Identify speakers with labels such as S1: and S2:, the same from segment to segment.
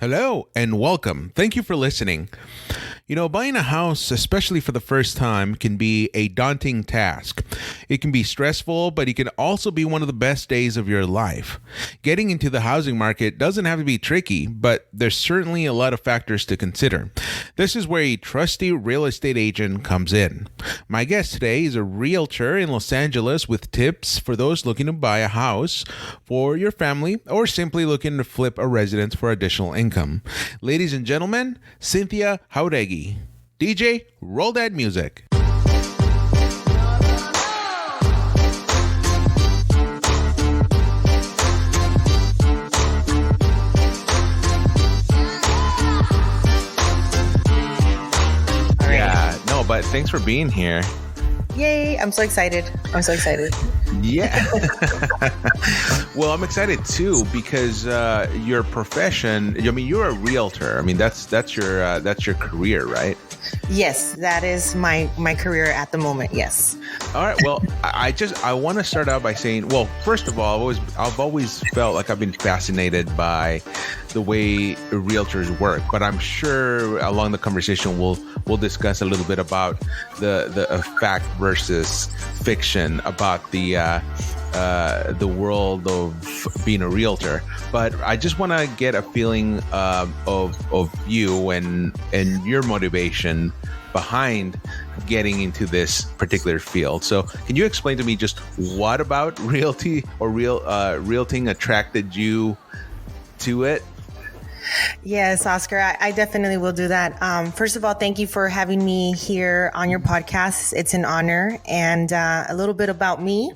S1: Hello and welcome. Thank you for listening. Buying a house, especially for the first time, can be a daunting task. It can be stressful, but it can also be one of the best days of your life. Getting into the housing market doesn't have to be tricky, but there's certainly a lot of factors to consider. This is where a trusty real estate agent comes in. My guest today is a realtor in Los Angeles with tips for those looking to buy a house for your family or simply looking to flip a residence for additional income. Ladies and gentlemen, Cynthia Jauregui. DJ, roll that music. Yeah, no, but thanks for being here.
S2: Yay, I'm so excited.
S1: Yeah. Well, I'm excited too because your profession, you're a realtor. That's your career, right?
S2: Yes, that is my career at the moment. Yes.
S1: All right. Well, I want to start out by saying, well, first of all, I've always felt like I've been fascinated by the way realtors work, but I'm sure along the conversation we'll discuss a little bit about the fact versus fiction about the world of being a realtor. But I just want to get a feeling of you and your motivation behind getting into this particular field. So can you explain to me just what about realty or realting attracted you to it?
S2: Yes, Oscar, I definitely will do that. First of all, thank you for having me here on your podcast. It's an honor. And a little bit about me,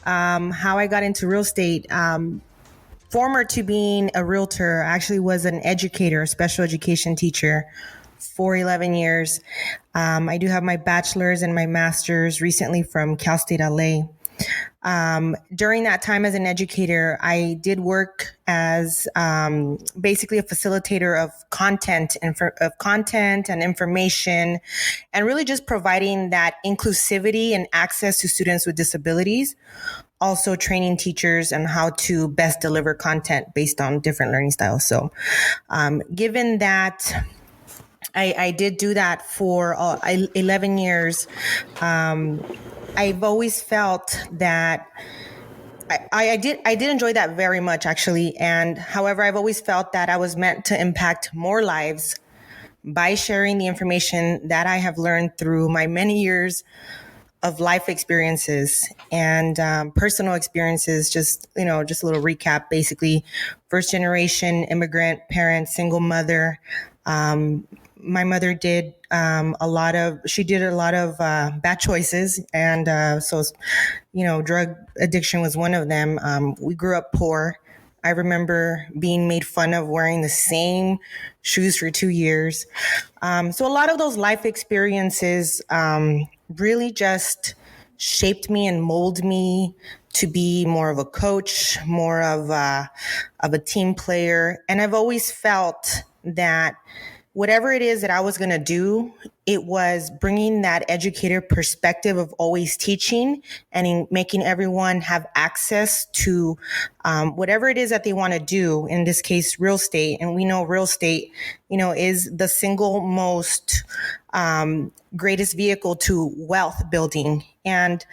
S2: how I got into real estate. Former to being a realtor, I actually was an educator, a special education teacher for 11 years. I do have my bachelor's and my master's recently from Cal State LA. During that time as an educator, I did work as basically a facilitator of content and information, and really just providing that inclusivity and access to students with disabilities. Also training teachers on how to best deliver content based on different learning styles. So, given that I did do that for 11 years, I've always felt that I did enjoy that very much, actually. And however, I've always felt that I was meant to impact more lives by sharing the information that I have learned through my many years of life experiences and personal experiences. Just a little recap, basically first generation immigrant parents, single mother. My mother did a lot of bad choices. And so drug addiction was one of them. We grew up poor. I remember being made fun of wearing the same shoes for 2 years. So a lot of those life experiences really just shaped me and molded me to be more of a coach, more of a team player. And I've always felt that whatever it is that I was going to do, it was bringing that educator perspective of always teaching and in making everyone have access to whatever it is that they want to do. In this case, real estate. And we know real estate, is the single most greatest vehicle to wealth building. And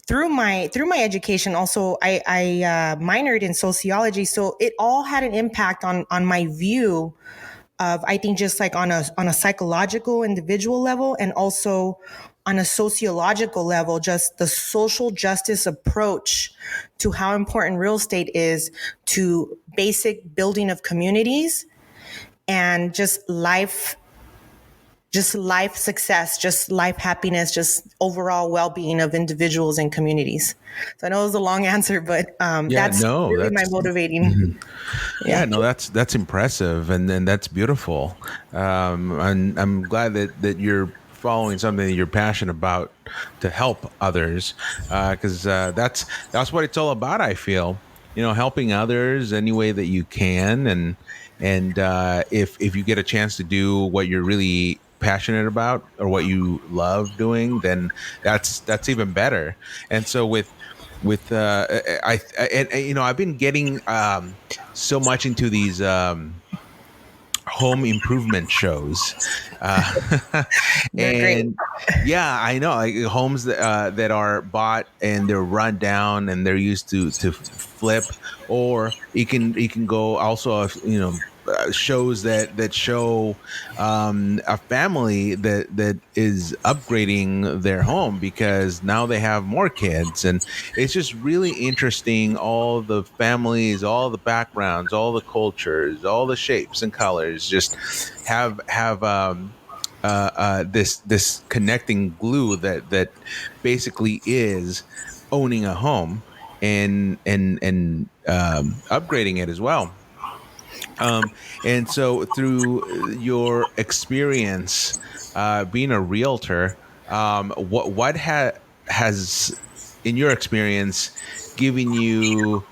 S2: through my education, also I minored in sociology, so it all had an impact on my view of, I think, just like on a psychological individual level, and also on a sociological level, just the social justice approach to how important real estate is to basic building of communities and just life success, just life happiness, just overall well-being of individuals and communities. So I know it was a long answer, but that's my motivating.
S1: Mm-hmm. Yeah, no, that's impressive, and then that's beautiful. And I'm glad that you're following something that you're passionate about to help others, because that's what it's all about. I feel, helping others any way that you can, and if you get a chance to do what you're really passionate about or what you love doing, then that's even better. And so I've been getting so much into these home improvement shows,
S2: They're great.
S1: and yeah, I know, like homes that are bought and they're run down and they're used to flip, or you can go also, shows that show a family that is upgrading their home because now they have more kids, and it's just really interesting, all the families, all the backgrounds, all the cultures, all the shapes and colors just have this connecting glue that basically is owning a home and upgrading it as well. And so, through your experience being a realtor, what has, in your experience, given you,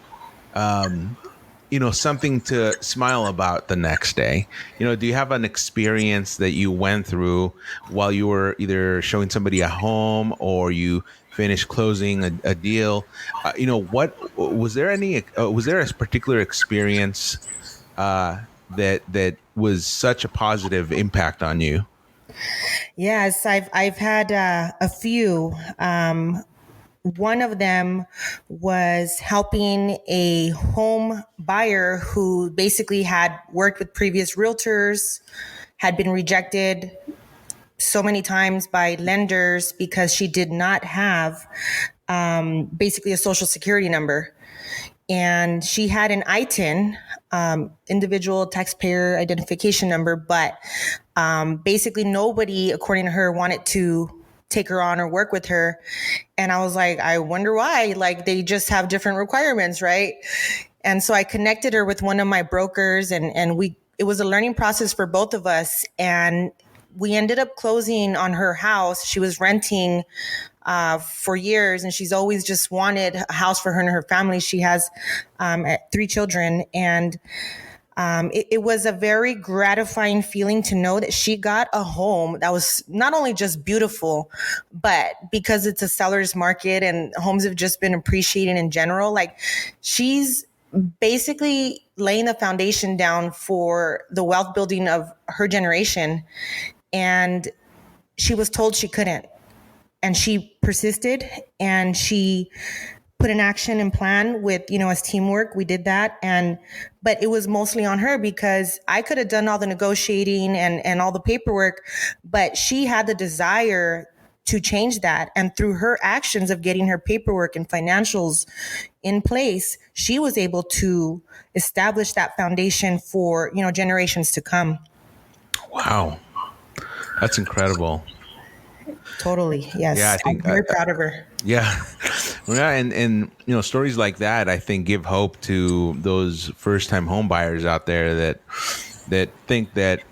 S1: something to smile about the next day? Do you have an experience that you went through while you were either showing somebody a home or you finished closing a deal? What was there was there a particular experience that was such a positive impact on you?
S2: Yes, I've had a few. One of them was helping a home buyer who basically had worked with previous realtors, had been rejected so many times by lenders because she did not have basically a social security number. And she had an ITIN, individual taxpayer identification number, but basically nobody, according to her, wanted to take her on or work with her. And I was like, I wonder why. Like, they just have different requirements, right? And so I connected her with one of my brokers, and it was a learning process for both of us. And we ended up closing on her house. She was renting for years, and she's always just wanted a house for her and her family. She has 3 children, and it was a very gratifying feeling to know that she got a home that was not only just beautiful, but because it's a seller's market and homes have just been appreciating in general, like, she's basically laying the foundation down for the wealth building of her generation. And she was told she couldn't. And she persisted, and she put an action and plan with, as teamwork. We did that. But it was mostly on her because I could have done all the negotiating and all the paperwork, but she had the desire to change that. And through her actions of getting her paperwork and financials in place, she was able to establish that foundation for, generations to come.
S1: Wow, that's incredible.
S2: Totally. Yes.
S1: Yeah, I
S2: I'm
S1: think
S2: very proud of her.
S1: yeah. Well, yeah, and stories like that, I think, give hope to those first time home buyers out there that think that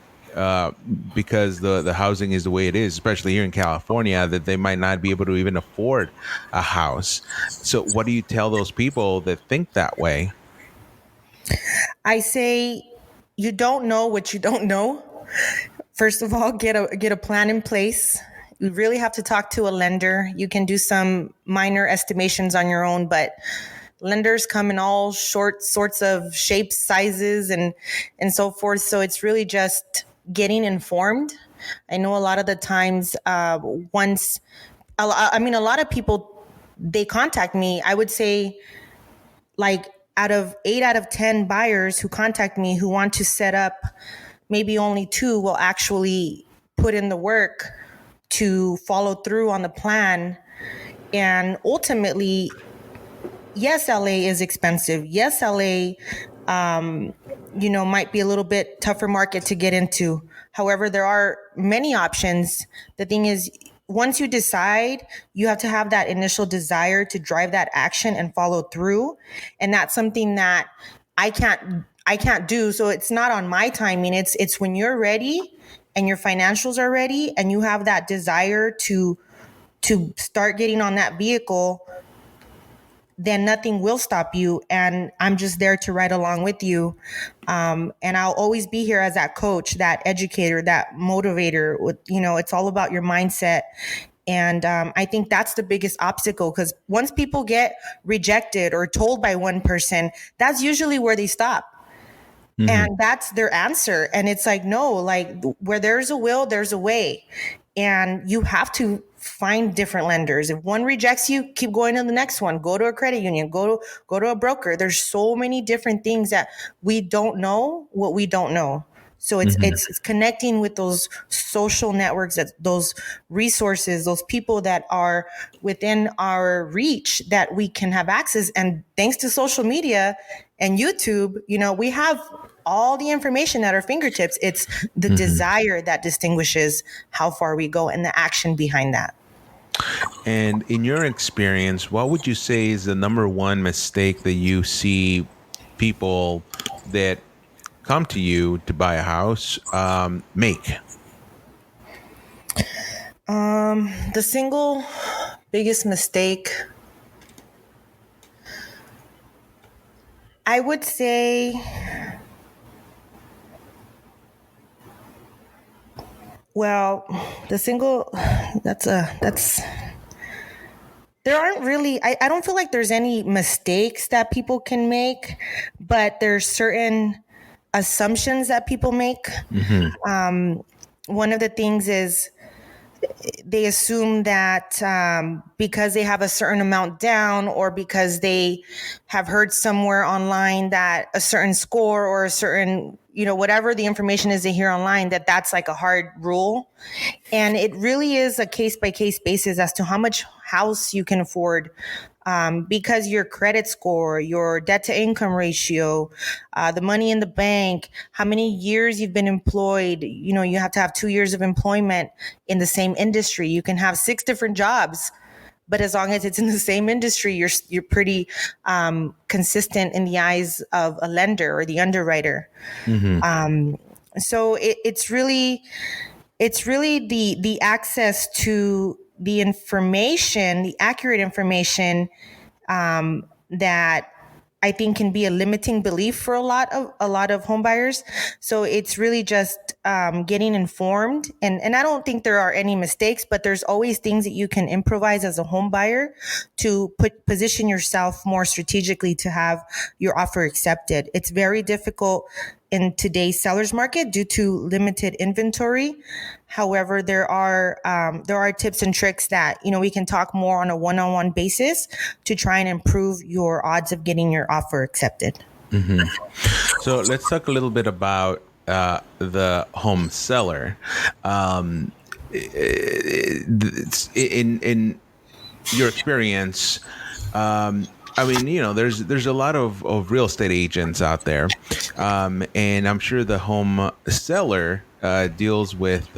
S1: because the housing is the way it is, especially here in California, that they might not be able to even afford a house. So what do you tell those people that think that way?
S2: I say, you don't know what you don't know. First of all, get a plan in place. You really have to talk to a lender. You can do some minor estimations on your own, but lenders come in all sorts of shapes, sizes, and so forth. So it's really just getting informed. I know a lot of the times, a lot of people, they contact me. I would say, like, out of 8 out of 10 buyers who contact me who want to set up, maybe only 2 will actually put in the work to follow through on the plan. And ultimately, yes, LA is expensive. Yes, LA, might be a little bit tougher market to get into. However, there are many options. The thing is, once you decide, you have to have that initial desire to drive that action and follow through. And that's something that I can't do. So it's not on my timing. It's when you're ready and your financials are ready and you have that desire to start getting on that vehicle, then nothing will stop you. And I'm just there to ride along with you. And I'll always be here as that coach, that educator, that motivator. It's all about your mindset. And I think that's the biggest obstacle, because once people get rejected or told by one person, that's usually where they stop. And that's their answer. And it's like, no, like where there's a will, there's a way. And you have to find different lenders. If one rejects you, keep going to the next one. Go to a credit union, go to a broker. There's so many different things that we don't know what we don't know. So it's connecting with those social networks, that those resources, those people that are within our reach that we can have access. And thanks to social media and YouTube, we have all the information at our fingertips. It's the desire that distinguishes how far we go and the action behind that.
S1: And in your experience, what would you say is the number one mistake that you see people that come to you to buy a house make?
S2: The single biggest mistake, I would say, well, there aren't really, I don't feel like there's any mistakes that people can make, but there's certain assumptions that people make. One of the things is they assume that because they have a certain amount down, or because they have heard somewhere online that a certain score or a certain, whatever the information is they hear online, that's like a hard rule. And it really is a case by case basis as to how much house you can afford. Because your credit score, your debt to income ratio, the money in the bank, how many years you've been employed. You have to have 2 years of employment in the same industry. You can have 6 different jobs, but as long as it's in the same industry, you're pretty consistent in the eyes of a lender or the underwriter. So it's really the access to the information, the accurate information, that I think can be a limiting belief for a lot of home buyers. So it's really just getting informed, and I don't think there are any mistakes, but there's always things that you can improvise as a home buyer to position yourself more strategically to have your offer accepted. It's very difficult in today's seller's market due to limited inventory. However, there are tips and tricks that we can talk more on a one-on-one basis to try and improve your odds of getting your offer accepted.
S1: So let's talk a little bit about the home seller. In your experience, there's a lot of real estate agents out there, and I'm sure the home seller deals with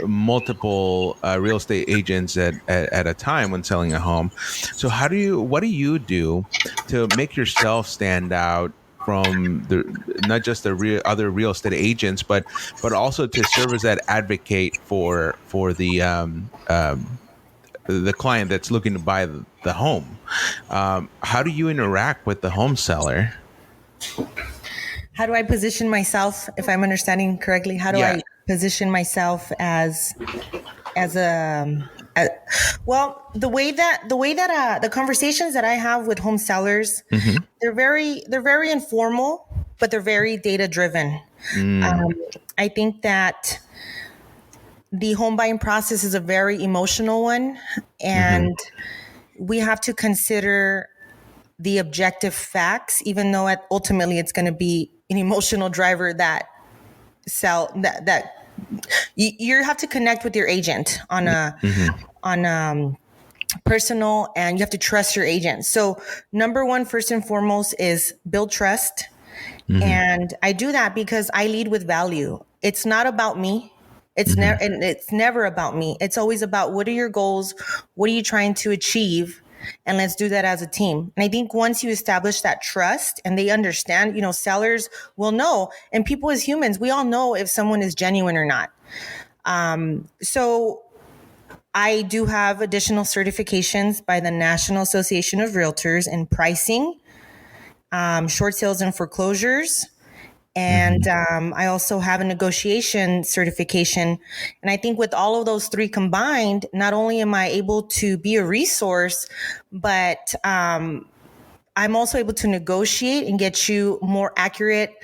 S1: multiple real estate agents at a time when selling a home. So what do you do to make yourself stand out from not just the other real estate agents, but also to serve as that advocate for the client that's looking to buy the home? How do you interact with the home seller?
S2: How do I position myself, if I'm understanding correctly? How do I position myself as well, the way that the conversations that I have with home sellers, they're very informal, but they're very data driven. I think that the home buying process is a very emotional one, and we have to consider the objective facts, even though ultimately it's going to be an emotional driver that you have to connect with your agent on a personal, and you have to trust your agent. So number one, first and foremost, is build trust. And I do that because I lead with value. It's not about me. It's never about me. It's always about, what are your goals? What are you trying to achieve? And let's do that as a team. And I think once you establish that trust and they understand, sellers will know, and people as humans, we all know if someone is genuine or not. So I do have additional certifications by the National Association of Realtors in pricing, short sales and foreclosures. And I also have a negotiation certification. And I think with all of those three combined, not only am I able to be a resource, but I'm also able to negotiate and get you more accurate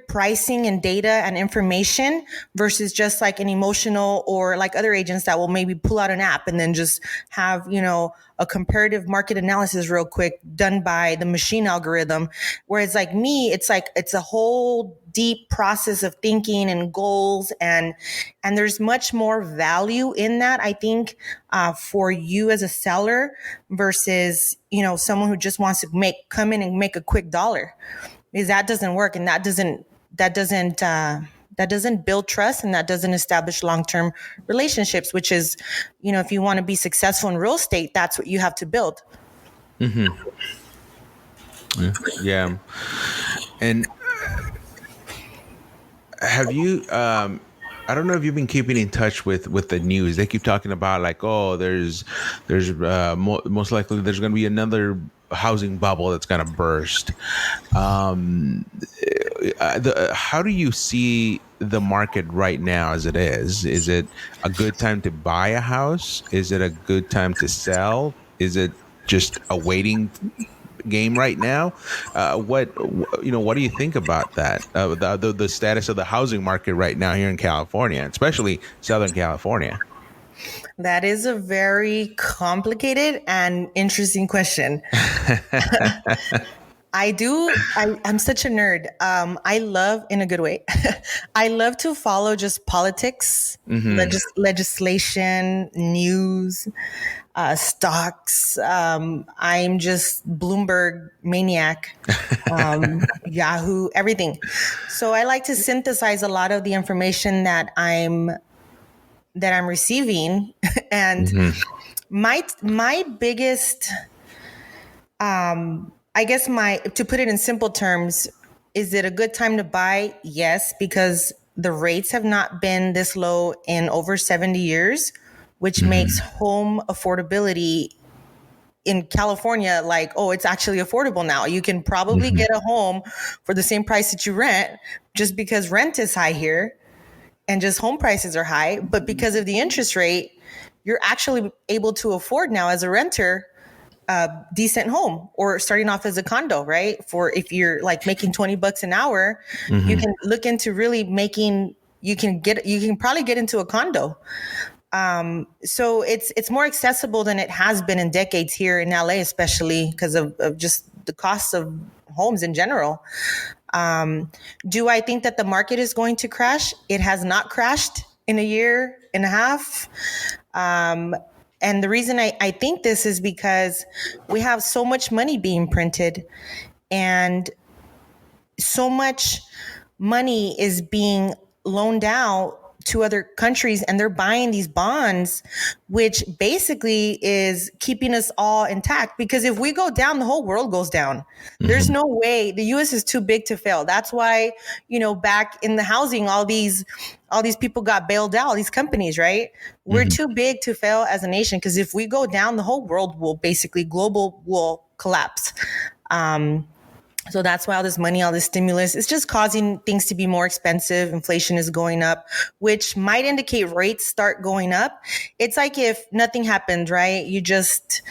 S2: pricing and data and information versus just like an emotional, or like other agents that will maybe pull out an app and then just have, a comparative market analysis real quick done by the machine algorithm. Whereas like me, it's a whole deep process of thinking and goals, and there's much more value in that, I think, for you as a seller versus, someone who just wants to come in and make a quick dollar, because that doesn't work, and that doesn't build trust, and that doesn't establish long-term relationships, which is, if you want to be successful in real estate, that's what you have to build.
S1: Yeah. And have you I don't know if you've been keeping in touch with the news. They keep talking about like, oh, there's most likely there's going to be another housing bubble that's going to burst. How do you see the market right now as it is? Is it a good time to buy a house? Is it a good time to sell? Is it just a waiting game right now? What do you think about that? The status of the housing market right now here in California, especially Southern California.
S2: That is a very complicated and interesting question. I'm such a nerd. I love, in a good way, I love to follow just politics, legislation, news, stocks. I'm just Bloomberg maniac, Yahoo, everything. So I like to synthesize a lot of the information that I'm receiving. And my biggest, I guess to put it in simple terms, is it a good time to buy? Yes, because the rates have not been this low in over 70 years, which makes home affordability in California like, oh, it's actually affordable now. You can probably get a home for the same price that you rent, just because rent is high here and just home prices are high. But because of the interest rate, you're actually able to afford now as a renter a decent home, or starting off as a condo, right? For if you're like making $20 an hour, you can look into really you can probably get into a condo. So it's more accessible than it has been in decades here in LA, especially because of just the cost of homes in general. Do I think that the market is going to crash? It has not crashed in a year and a half. And the reason I think this is because we have so much money being printed, and so much money is being loaned out to other countries, and they're buying these bonds, which basically is keeping us all intact. Because if we go down, the whole world goes down. There's no way. The US is too big to fail. That's why, back in the housing, all these people got bailed out, these companies, right? We're too big to fail as a nation, because if we go down, the whole world will global will collapse. So that's why all this money, all this stimulus, it's just causing things to be more expensive. Inflation is going up, which might indicate rates start going up. It's like if nothing happened, right? You just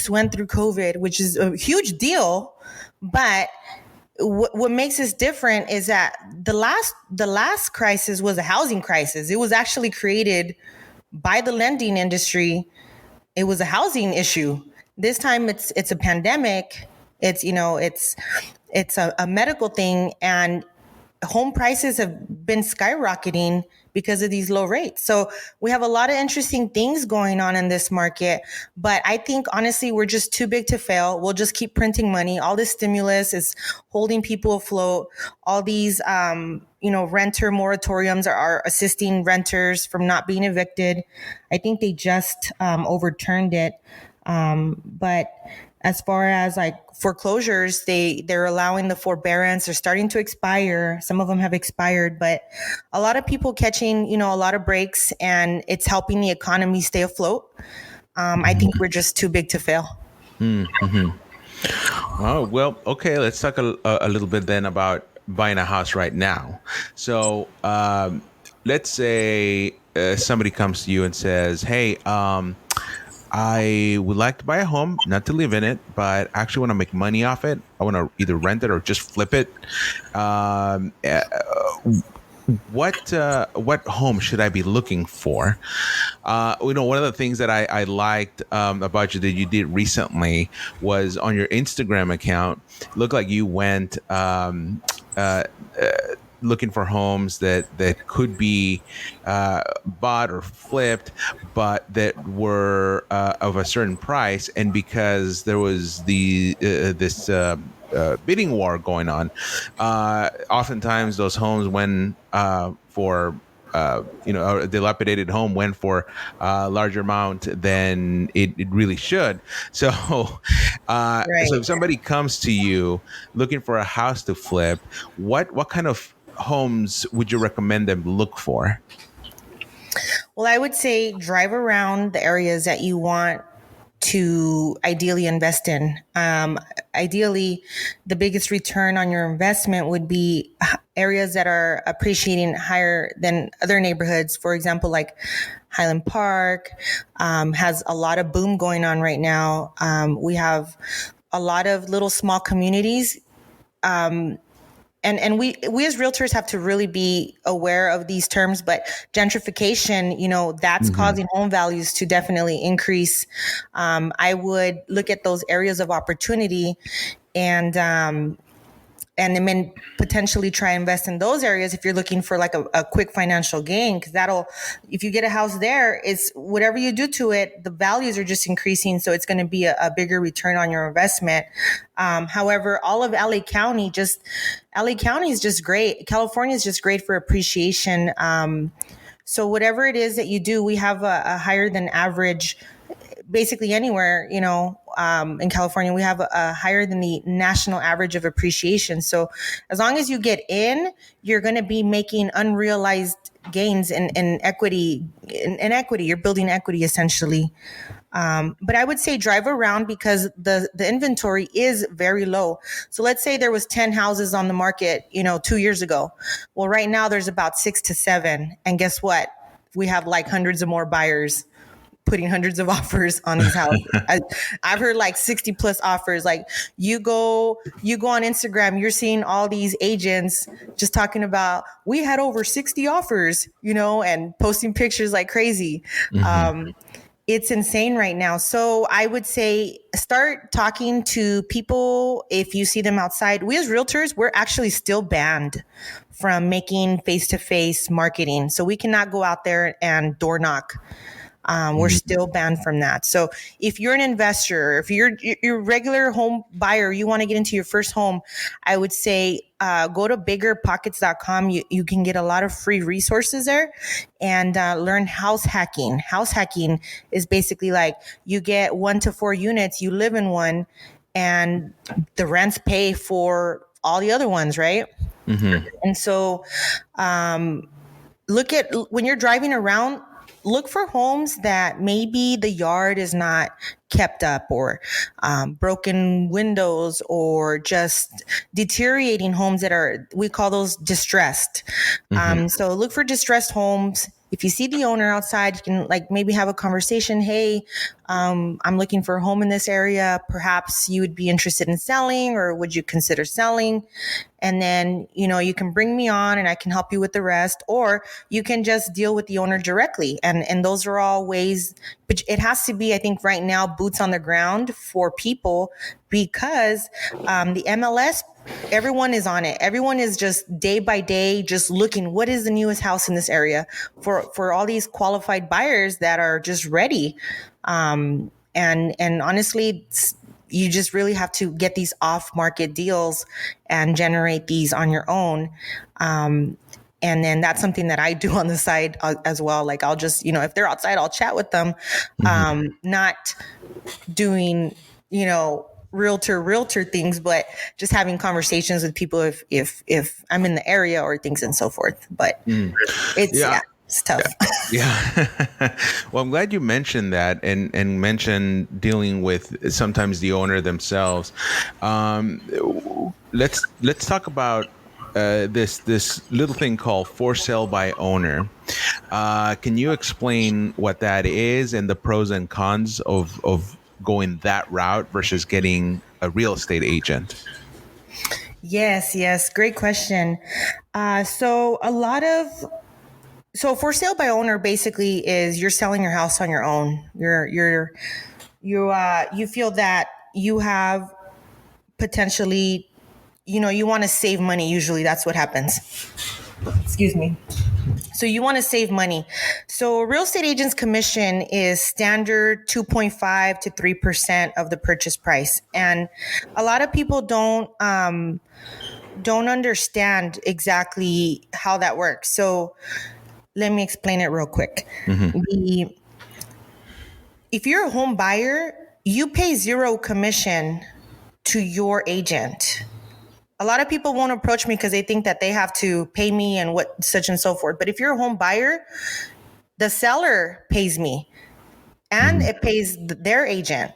S2: went through COVID, which is a huge deal. But what makes this different is that the last crisis was a housing crisis. It was actually created by the lending industry. It was a housing issue. This time it's a pandemic. It's a medical thing, and home prices have been skyrocketing because of these low rates. So we have a lot of interesting things going on in this market, but I think honestly, we're just too big to fail. We'll just keep printing money. All this stimulus is holding people afloat. All these, renter moratoriums are assisting renters from not being evicted. I think they just overturned it. But as far as like foreclosures, they're allowing the forbearance. They're starting to expire. Some of them have expired, but a lot of people catching, a lot of breaks, and it's helping the economy stay afloat. I think we're just too big to fail.
S1: Oh, well, okay. Let's talk a little bit then about buying a house right now. So let's say somebody comes to you and says, hey, I would like to buy a home, not to live in it, but actually want to make money off it. I want to either rent it or just flip it. Um, uh, what home should I be looking for? One of the things that I liked about you that you did recently was on your Instagram account. It looked like you went looking for homes that could be bought or flipped, but that were of a certain price. And because there was this bidding war going on, oftentimes those homes went for a dilapidated home went for a larger amount than it really should. So, so
S2: Right.
S1: if somebody comes to you looking for a house to flip, what kind of homes would you recommend them look for?
S2: Well, I would say drive around the areas that you want to ideally invest in. Ideally, the biggest return on your investment would be areas that are appreciating higher than other neighborhoods. For example, like Highland Park has a lot of boom going on right now. We have a lot of little small communities. And we as realtors have to really be aware of these terms, but gentrification, that's causing home values to definitely increase. I would look at those areas of opportunity and then potentially try and invest in those areas if you're looking for like a quick financial gain, because if you get a house there, it's whatever you do to it, the values are just increasing, so it's going to be a bigger return on your investment. However, all of LA County is just great. California is just great for appreciation. So whatever it is that you do, we have a higher than average, basically anywhere, in California, we have a higher than the national average of appreciation. So as long as you get in, you're going to be making unrealized gains in equity. In equity, you're building equity essentially. But I would say drive around because the inventory is very low. So let's say there was 10 houses on the market, 2 years ago. Well, right now there's about 6 to 7. And guess what? We have like hundreds of more buyers putting hundreds of offers on these houses. I've heard like 60 plus offers. Like you go on Instagram, you're seeing all these agents just talking about, we had over 60 offers, and posting pictures like crazy. It's insane right now. So I would say start talking to people if you see them outside. We as realtors, we're actually still banned from making face-to-face marketing. So we cannot go out there and door knock. We're still banned from that. So if you're an investor, if you're a regular home buyer, you want to get into your first home, I would say go to biggerpockets.com. You can get a lot of free resources there and learn house hacking. House hacking is basically like you get 1 to 4 units, you live in one, and the rents pay for all the other ones, right? And so look at when you're driving around, look for homes that maybe the yard is not kept up, or broken windows, or just deteriorating homes we call those distressed. So look for distressed homes. If you see the owner outside, you can like maybe have a conversation. Hey, I'm looking for a home in this area. Perhaps you would be interested in selling, or would you consider selling? And then, you can bring me on and I can help you with the rest, or you can just deal with the owner directly. And those are all ways, but it has to be, I think right now, boots on the ground for people, because the MLS, everyone is on it. Everyone is just day by day, just looking, what is the newest house in this area for all these qualified buyers that are just ready. And honestly, you just really have to get these off-market deals and generate these on your own. And then that's something that I do on the side as well. Like I'll just, if they're outside, I'll chat with them, not doing, realtor things, but just having conversations with people if I'm in the area or things and so forth. But it's tough.
S1: Yeah. Well, I'm glad you mentioned that and mentioned dealing with sometimes the owner themselves. Let's talk about this little thing called for sale by owner. Can you explain what that is and the pros and cons of going that route versus getting a real estate agent?
S2: Yes, great question. So for sale by owner basically is you're selling your house on your own. You feel that you have potentially, you want to save money. Usually that's what happens. Excuse me. So you want to save money. So a real estate agent's commission is standard 2.5 to 3% of the purchase price. And a lot of people don't understand exactly how that works. So let me explain it real quick. If you're a home buyer, you pay zero commission to your agent. A lot of people won't approach me because they think that they have to pay me and what such and so forth. But if you're a home buyer, the seller pays me and it pays their agent.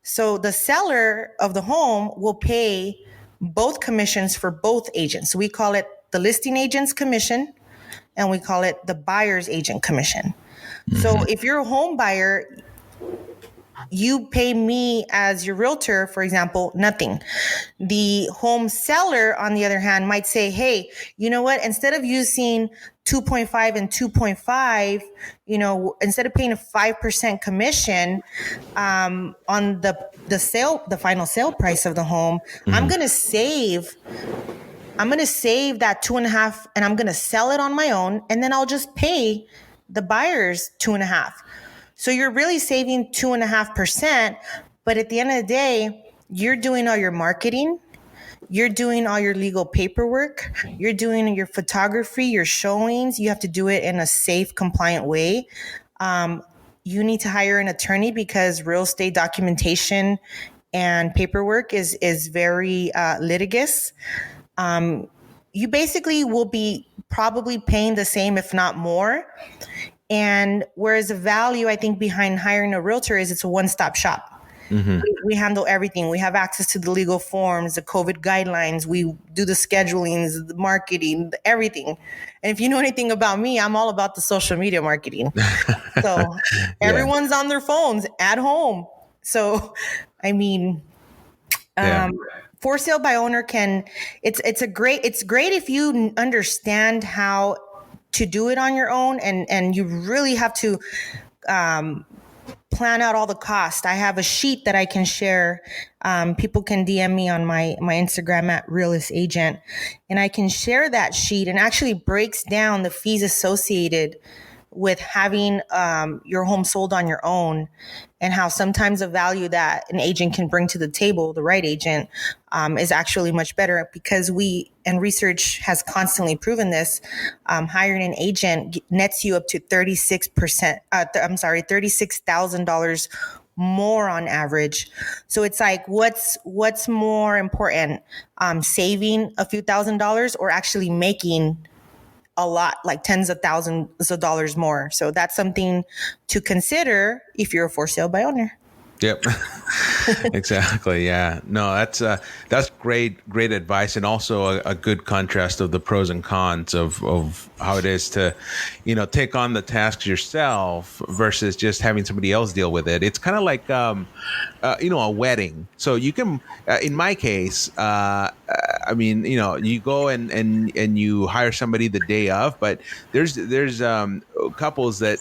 S2: So the seller of the home will pay both commissions for both agents. So we call it the listing agent's commission and we call it the buyer's agent commission. So if you're a home buyer, you pay me as your realtor, for example, nothing. The home seller, on the other hand, might say, hey, you know what? Instead of using 2.5 and 2.5, instead of paying a 5% commission on the final sale price of the home, I'm going to save that 2.5 and I'm going to sell it on my own. And then I'll just pay the buyers 2.5. So you're really saving 2.5%. But at the end of the day, you're doing all your marketing. You're doing all your legal paperwork. You're doing your photography, your showings. You have to do it in a safe, compliant way. You need to hire an attorney because real estate documentation and paperwork is very litigious. You basically will be probably paying the same, if not more. And whereas the value, I think, behind hiring a realtor is it's a one-stop shop. We handle everything. We have access to the legal forms, the COVID guidelines. We do the schedulings, the marketing, everything. And if you know anything about me, I'm all about the social media marketing. So everyone's on their phones at home. So, I mean, for sale by owner it's great if you understand how to do it on your own, and you really have to plan out all the cost. I have a sheet that I can share. People can DM me on my Instagram at Realist Agent, and I can share that sheet, and actually breaks down the fees associated with having your home sold on your own, and how sometimes the value that an agent can bring to the table, the right agent, is actually much better, because research has constantly proven this. Hiring an agent nets you up to $36,000 more on average. So it's like, what's more important, saving a few $1,000s or actually making a lot, like tens of thousands of dollars more? So that's something to consider if you're a for sale by owner.
S1: Yep. Exactly. Yeah. No, that's great advice, and also a good contrast of the pros and cons of how it is to, take on the tasks yourself versus just having somebody else deal with it. It's kind of like, a wedding. So you can, in my case, you go and you hire somebody the day of, but there's couples that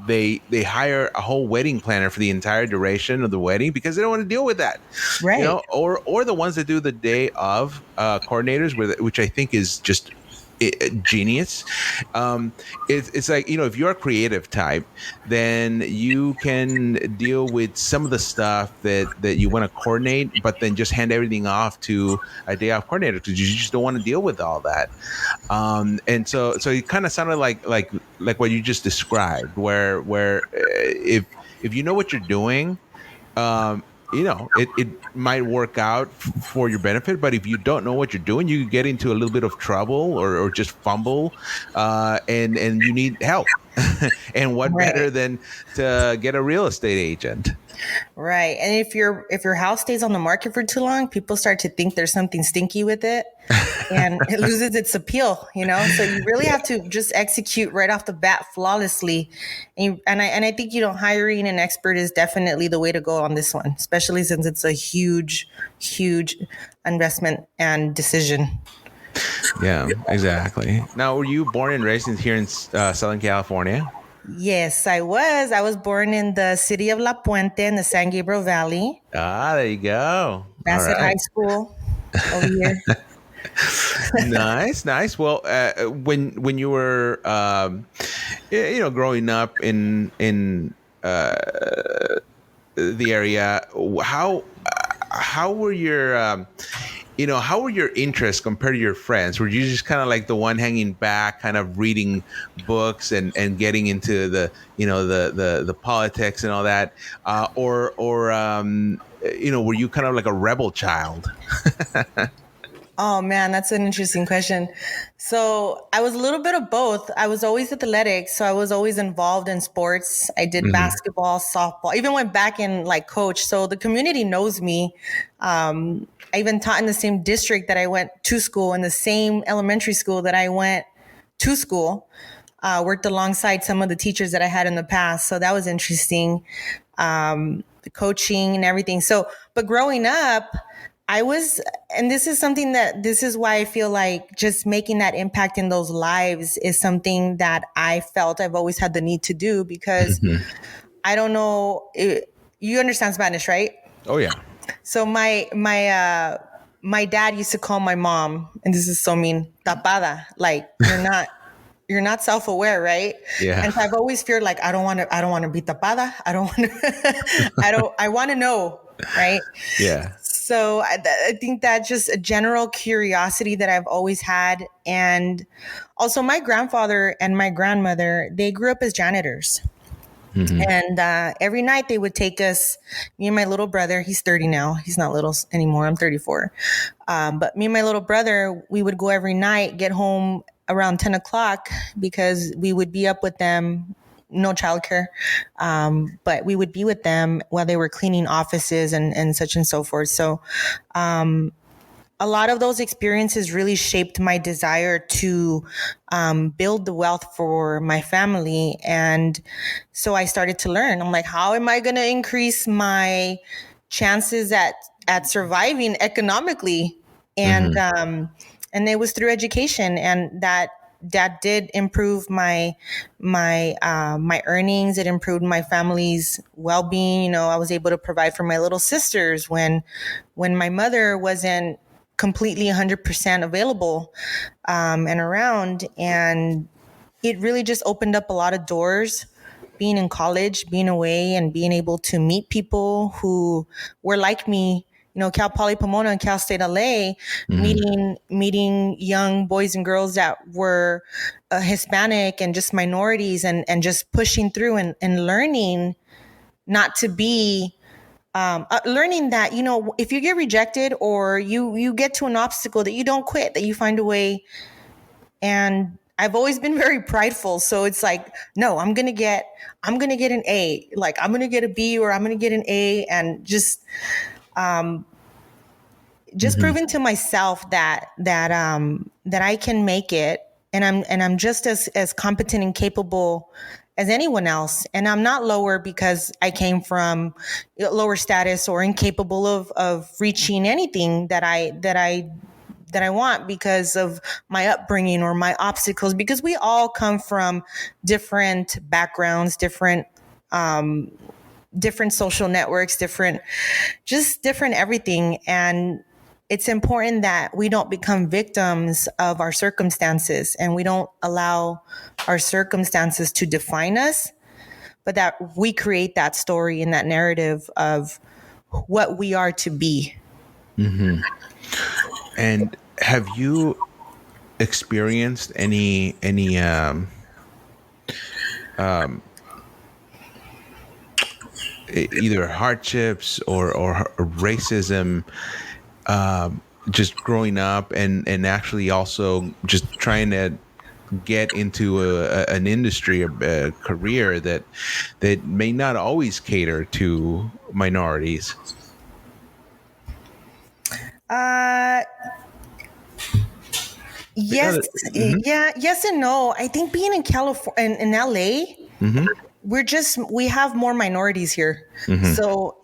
S1: they hire a whole wedding planner for the entire duration of the wedding because they don't want to deal with that,
S2: right?
S1: Or the ones that do the day of coordinators, which I think is just genius. It's like, if you're a creative type, then you can deal with some of the stuff that you want to coordinate, but then just hand everything off to a day off coordinator because you just don't want to deal with all that. And so it kind of sounded like what you just described, where if you know what you're doing, it might work out for your benefit, but if you don't know what you're doing, you could get into a little bit of trouble or just fumble, and you need help. And what better than to get a real estate agent?
S2: Right. And if your house stays on the market for too long, people start to think there's something stinky with it. and it loses its appeal, so you really have to just execute right off the bat flawlessly. And I think, hiring an expert is definitely the way to go on this one, especially since it's a huge investment and decision.
S1: Yeah, exactly. Now, were you born and raised here in Southern California?
S2: Yes, I was. I was born in the city of La Puente in the San Gabriel Valley.
S1: There you go. All
S2: Bassett High
S1: right.
S2: School over here.
S1: Nice, nice. Well, when you were, growing up in the area, how were your how were your interests compared to your friends? Were you just kind of like the one hanging back, kind of reading books and getting into the politics and all that, or were you kind of like a rebel child?
S2: Oh man, that's an interesting question. So I was a little bit of both. I was always athletic, so I was always involved in sports. I did basketball, softball, even went back and like coach. So the community knows me. I even taught in the same district that I went to school, in the same elementary school that I went to school. Worked alongside some of the teachers that I had in the past. So that was interesting. The coaching and everything. So, but growing up, and this is why I feel like just making that impact in those lives is something that I felt I've always had the need to do, because I don't know, you understand Spanish, right?
S1: Oh yeah.
S2: So my dad used to call my mom, and this is so mean, tapada, like you're not self-aware, right?
S1: Yeah.
S2: And so I've always feared, like, I don't want to be tapada. I don't want to, I want to know, right?
S1: Yeah.
S2: So I think that just a general curiosity that I've always had. And also my grandfather and my grandmother, they grew up as janitors. And every night they would take us, me and my little brother, he's 30 now. He's not little anymore. I'm 34. But me and my little brother, we would go every night, get home around 10 o'clock, because we would be up with them. No childcare. But we would be with them while they were cleaning offices and such and so forth. So, a lot of those experiences really shaped my desire to build the wealth for my family. And so I started to learn. I'm like, how am I going to increase my chances at surviving economically? And it was through education, and that did improve my earnings. It improved my family's well-being. I was able to provide for my little sisters when my mother wasn't completely 100% available and around. And it really just opened up a lot of doors, being in college, being away, and being able to meet people who were like me, Cal Poly Pomona and Cal State LA, meeting young boys and girls that were Hispanic and just minorities, and just pushing through and learning not to be learning that, if you get rejected or you get to an obstacle, that you don't quit, that you find a way. And I've always been very prideful. So it's like, no, I'm going to get an A, like I'm going to get a B, or I'm going to get an A. And just proving to myself that I can make it. And I'm just as competent and capable as anyone else. And I'm not lower because I came from lower status or incapable of reaching anything that I want because of my upbringing or my obstacles, because we all come from different backgrounds, different social networks, different everything. And it's important that we don't become victims of our circumstances, and we don't allow our circumstances to define us, but that we create that story and that narrative of what we are to be.
S1: And have you experienced any either hardships or racism just growing up, and actually also just trying to get into an industry, a career that may not always cater to minorities?
S2: Yes,
S1: Mm-hmm.
S2: yeah, yes and no. I think being in California, in LA,
S1: Mm-hmm.
S2: we have more minorities here.
S1: Mm-hmm.
S2: So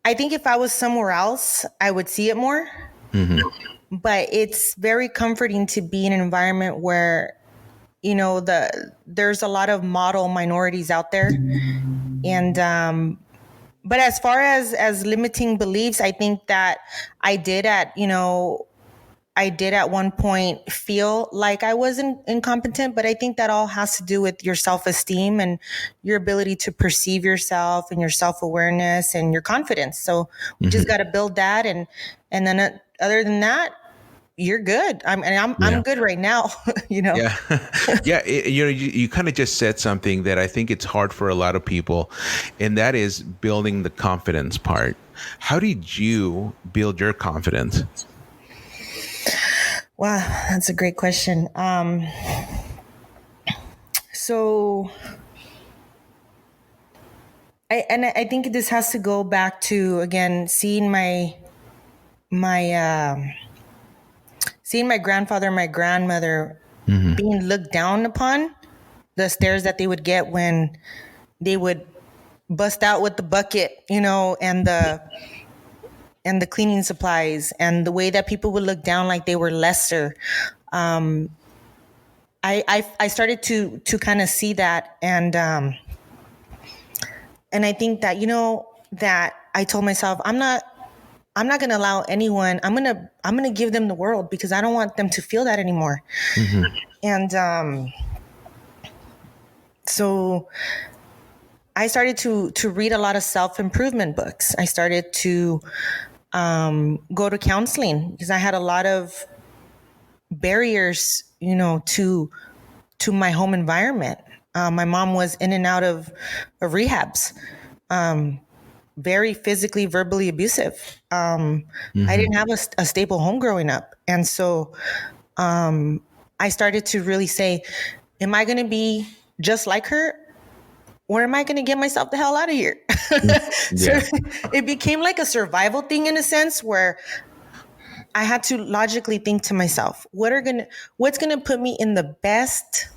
S2: I think if I was somewhere else, I would see it more.
S1: Mm-hmm.
S2: But it's very comforting to be in an environment where, there's a lot of model minorities out there. And, but as far as limiting beliefs, I think that I did at, I did at one point feel like I wasn't incompetent, but I think that all has to do with your self-esteem and your ability to perceive yourself and your self-awareness and your confidence. So we just
S1: Mm-hmm.
S2: got to build that, and then other than that, you're good. I'm
S1: Yeah.
S2: good right now.
S1: Yeah. Yeah. You kind of just said something that I think it's hard for a lot of people, and that is building the confidence part. How did you build your confidence?
S2: Wow, that's a great question. So I think this has to go back to, again, my seeing my grandfather and my grandmother
S1: Mm-hmm.
S2: being looked down upon, the stares that they would get when they would bust out with the bucket, and the cleaning supplies, and the way that people would look down like they were lesser. I started to kind of see that, and I think that, that I told myself, I'm not going to allow anyone. I'm going to give them the world, because I don't want them to feel that anymore.
S1: Mm-hmm.
S2: And so I started to read a lot of self-improvement books. I started to go to counseling, because I had a lot of barriers, to my home environment. My mom was in and out of rehabs, very physically, verbally abusive. I
S1: Mm-hmm.
S2: didn't have a stable home growing up. And so I started to really say, am I going to be just like her? Or am I going to get myself the hell out of here? So
S1: Yeah.
S2: it became like a survival thing, in a sense, where I had to logically think to myself, what's going to put me in the best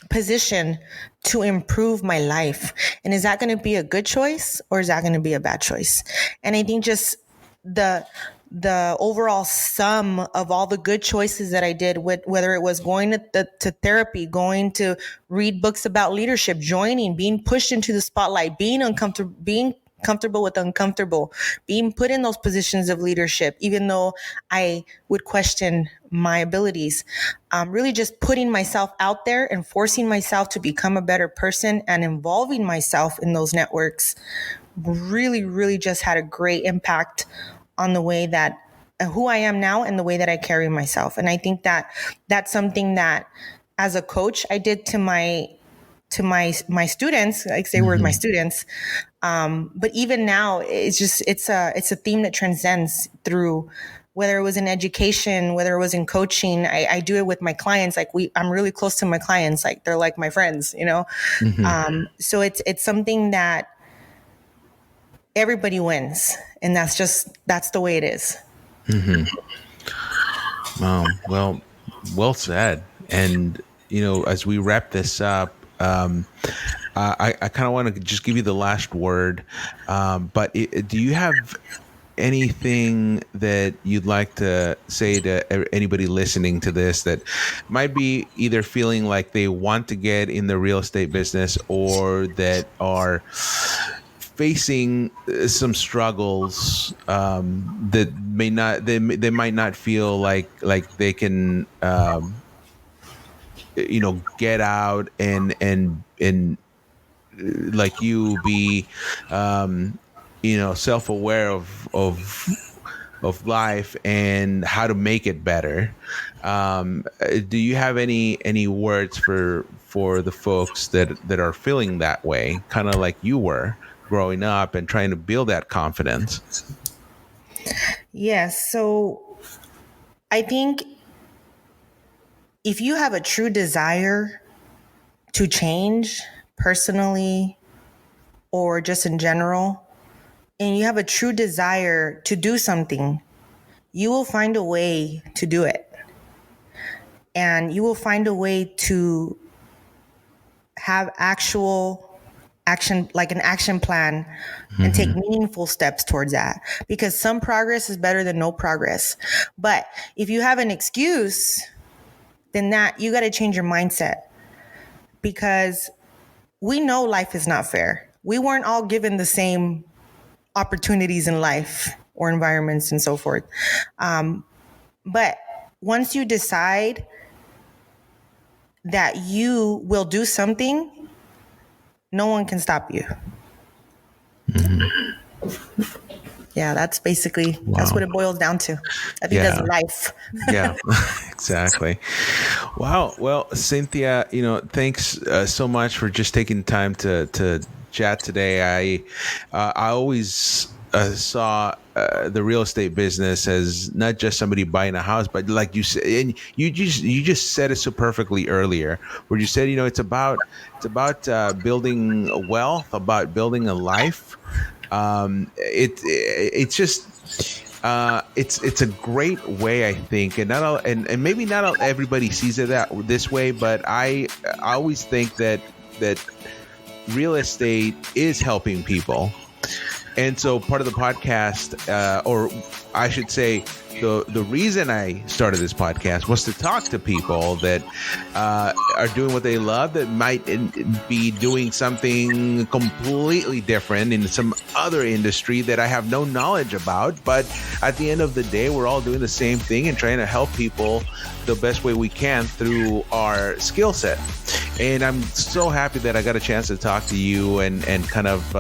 S2: position to improve my life? And is that going to be a good choice, or is that going to be a bad choice? And I think just the the overall sum of all the good choices that I did, with whether it was going to therapy, going to read books about leadership, joining, being pushed into the spotlight, being comfortable with uncomfortable, being put in those positions of leadership, even though I would question my abilities. Really just putting myself out there and forcing myself to become a better person and involving myself in those networks really, really just had a great impact on the way that who I am now and the way that I carry myself. And I think that that's something that, as a coach, I did to my students, like they were my
S1: Mm-hmm.
S2: students. But even now, it's a theme that transcends through, whether it was in education, whether it was in coaching. I do it with my clients. Like I'm really close to my clients. Like they're like my friends.
S1: Mm-hmm.
S2: So it's something that everybody wins, and that's the way it is.
S1: Mm-hmm. Well, well said. And as we wrap this up, I kind of want to just give you the last word. But do you have anything that you'd like to say to anybody listening to this that might be either feeling like they want to get in the real estate business, or that are facing some struggles, that they might not feel like they can get out and like you be self-aware of life and how to make it better. Do you have any words for the folks that are feeling that way, kind of like you were growing up and trying to build that confidence?
S2: Yes. So I think if you have a true desire to change personally or just in general, and you have a true desire to do something, you will find a way to do it. And you will find a way to have actual action, like an action plan, and take meaningful steps towards that. Because some progress is better than no progress. But if you have an excuse, then that you got to change your mindset, because we know life is not fair. We weren't all given the same opportunities in life or environments and so forth. But once you decide that you will do something, no one can stop you. Yeah, that's basically, that's what it boils down to. I think that's life.
S1: Yeah, exactly. Wow. Well, Cynthia, thanks so much for just taking time to chat today. I always saw the real estate business as not just somebody buying a house, but like you said, and you just said it so perfectly earlier, where you said, it's about building wealth, about building a life. It's just it's a great way, I think, and maybe not everybody sees it this way, but I always think that real estate is helping people. And so part of the podcast, or I should say, the reason I started this podcast was to talk to people that are doing what they love, that might be doing something completely different in some other industry that I have no knowledge about. But at the end of the day, we're all doing the same thing and trying to help people the best way we can through our skill set. And I'm so happy that I got a chance to talk to you and kind of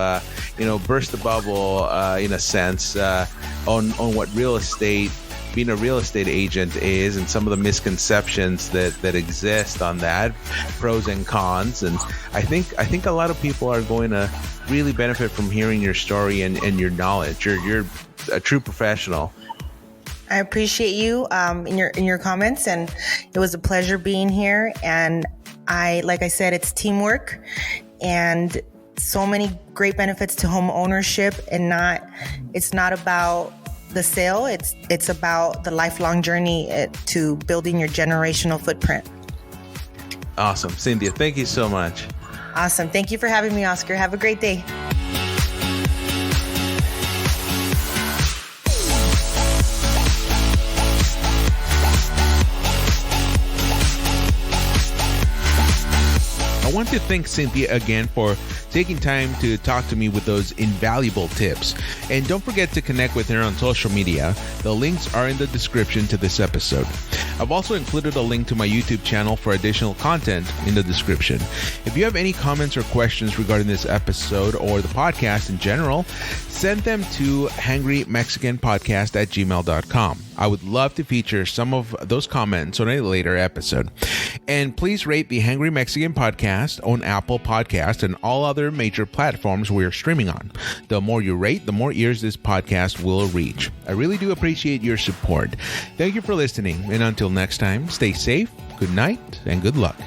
S1: burst the bubble in a sense on what being a real estate agent is, and some of the misconceptions that exist on that, pros and cons. And I think a lot of people are going to really benefit from hearing your story and your knowledge. You're a true professional.
S2: I appreciate you in your comments, and it was a pleasure being here. And like I said, it's teamwork and so many great benefits to home ownership, and it's not about the sale. It's about the lifelong journey to building your generational footprint.
S1: Awesome. Cynthia, thank you so much.
S2: Awesome. Thank you for having me, Oscar. Have a great day.
S1: I want to thank Cynthia again for taking time to talk to me with those invaluable tips. And don't forget to connect with her on social media. The links are in the description to this episode. I've also included a link to my YouTube channel for additional content in the description. If you have any comments or questions regarding this episode or the podcast in general, send them to hangrymexicanpodcast@gmail.com. I would love to feature some of those comments on a later episode. And please rate the Hangry Mexican Podcast on Apple Podcast and all other major platforms we are streaming on. The more you rate, the more ears this podcast will reach. I really do appreciate your support. Thank you for listening, and until next time, stay safe, good night, and good luck.